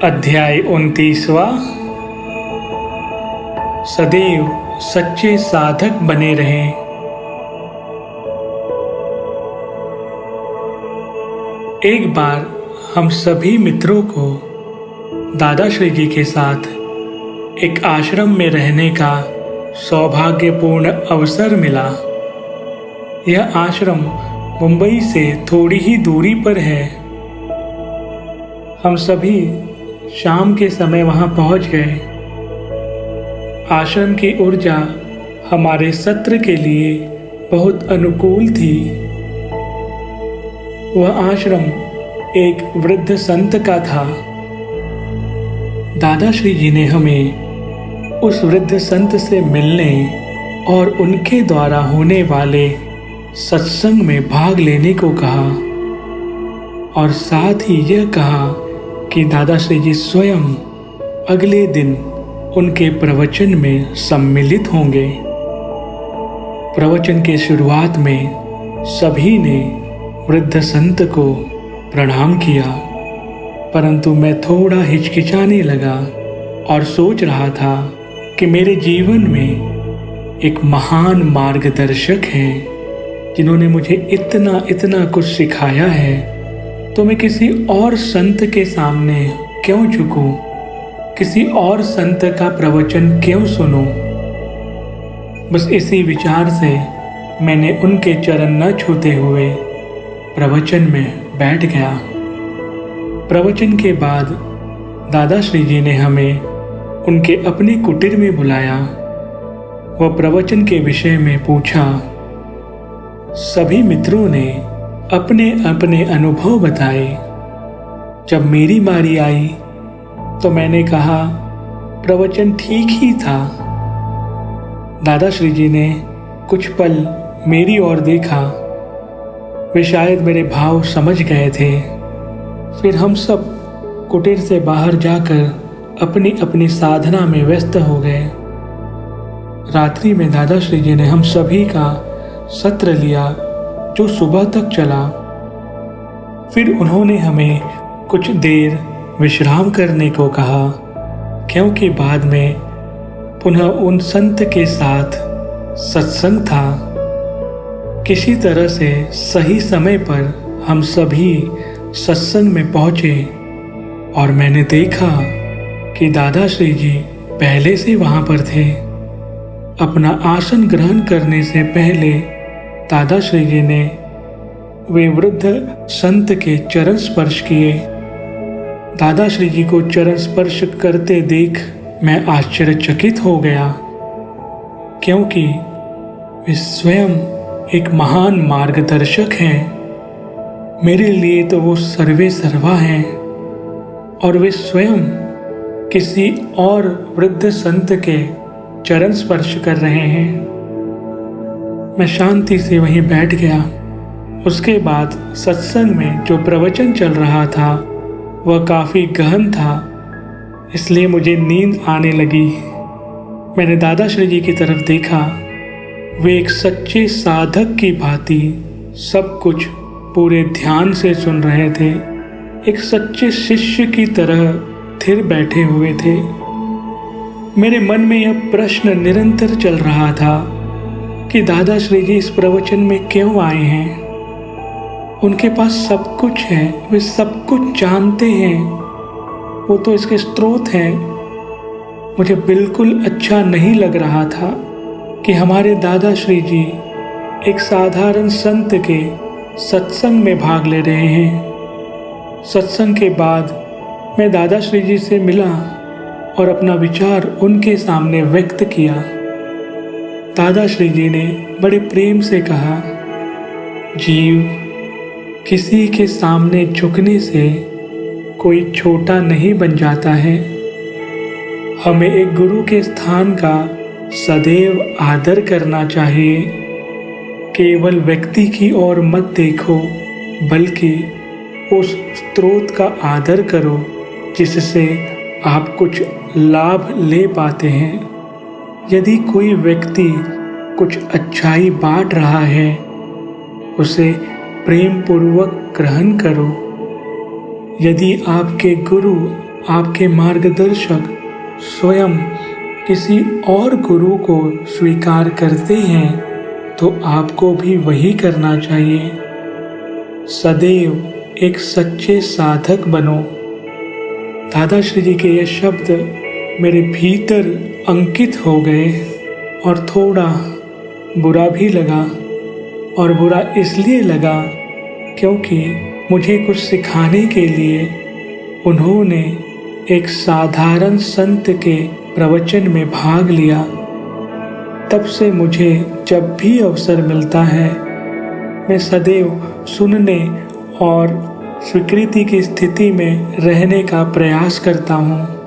अध्याय 29वां। सदैव सच्चे साधक बने रहें। एक बार हम सभी मित्रों को दादाश्री जी के साथ एक आश्रम में रहने का सौभाग्यपूर्ण अवसर मिला। यह आश्रम मुंबई से थोड़ी ही दूरी पर है। हम सभी शाम के समय वहां पहुंच गए। आश्रम की ऊर्जा हमारे सत्र के लिए बहुत अनुकूल थी। वह आश्रम एक वृद्ध संत का था। दादाश्री जी ने हमें उस वृद्ध संत से मिलने और उनके द्वारा होने वाले सत्संग में भाग लेने को कहा और साथ ही यह कहा कि दादाश्री जी स्वयं अगले दिन उनके प्रवचन में सम्मिलित होंगे। प्रवचन के शुरुआत में सभी ने वृद्ध संत को प्रणाम किया, परंतु मैं थोड़ा हिचकिचाने लगा और सोच रहा था कि मेरे जीवन में एक महान मार्गदर्शक हैं जिन्होंने मुझे इतना कुछ सिखाया है, तो मैं किसी और संत के सामने क्यों झुकूं? किसी और संत का प्रवचन क्यों सुनूं? बस इसी विचार से मैंने उनके चरण न छूते हुए प्रवचन में बैठ गया। प्रवचन के बाद दादाश्री जी ने हमें उनके अपने कुटीर में बुलाया। वह प्रवचन के विषय में पूछा। सभी मित्रों ने अपने अपने अनुभव बताए। जब मेरी बारी आई तो मैंने कहा प्रवचन ठीक ही था। दादाश्री जी ने कुछ पल मेरी ओर देखा। वे शायद मेरे भाव समझ गए थे। फिर हम सब कुटीर से बाहर जाकर अपनी अपनी साधना में व्यस्त हो गए। रात्रि में दादाश्री जी ने हम सभी का सत्र लिया जो सुबह तक चला। फिर उन्होंने हमें कुछ देर विश्राम करने को कहा, क्योंकि बाद में पुनः उन संत के साथ सत्संग था। किसी तरह से सही समय पर हम सभी सत्संग में पहुंचे और मैंने देखा कि दादाश्री जी पहले से वहां पर थे। अपना आसन ग्रहण करने से पहले दादाश्री जी ने वे वृद्ध संत के चरण स्पर्श किए। दादाश्री जी को चरण स्पर्श करते देख मैं आश्चर्यचकित हो गया, क्योंकि वे स्वयं एक महान मार्गदर्शक हैं। मेरे लिए तो वो सर्वे सर्वा हैं और वे स्वयं किसी और वृद्ध संत के चरण स्पर्श कर रहे हैं। मैं शांति से वहीं बैठ गया। उसके बाद सत्संग में जो प्रवचन चल रहा था वह काफ़ी गहन था, इसलिए मुझे नींद आने लगी। मैंने दादाश्री जी की तरफ देखा। वे एक सच्चे साधक की भांति सब कुछ पूरे ध्यान से सुन रहे थे। एक सच्चे शिष्य की तरह स्थिर बैठे हुए थे। मेरे मन में यह प्रश्न निरंतर चल रहा था कि दादाश्री जी इस प्रवचन में क्यों आए हैं। उनके पास सब कुछ है, वे सब कुछ जानते हैं, वो तो इसके स्रोत हैं। मुझे बिल्कुल अच्छा नहीं लग रहा था कि हमारे दादाश्री जी एक साधारण संत के सत्संग में भाग ले रहे हैं। सत्संग के बाद मैं दादाश्री जी से मिला और अपना विचार उनके सामने व्यक्त किया। दादाश्री जी ने बड़े प्रेम से कहा, जीव किसी के सामने झुकने से कोई छोटा नहीं बन जाता है। हमें एक गुरु के स्थान का सदैव आदर करना चाहिए। केवल व्यक्ति की ओर मत देखो, बल्कि उस स्रोत का आदर करो जिससे आप कुछ लाभ ले पाते हैं। यदि कोई व्यक्ति कुछ अच्छाई बांट रहा है, उसे प्रेम पूर्वक ग्रहण करो। यदि आपके गुरु आपके मार्गदर्शक स्वयं किसी और गुरु को स्वीकार करते हैं तो आपको भी वही करना चाहिए। सदैव एक सच्चे साधक बनो। दादाश्री जी के ये शब्द मेरे भीतर अंकित हो गए और थोड़ा बुरा भी लगा, और बुरा इसलिए लगा क्योंकि मुझे कुछ सिखाने के लिए उन्होंने एक साधारण संत के प्रवचन में भाग लिया। तब से मुझे जब भी अवसर मिलता है मैं सदैव सुनने और स्वीकृति की स्थिति में रहने का प्रयास करता हूँ।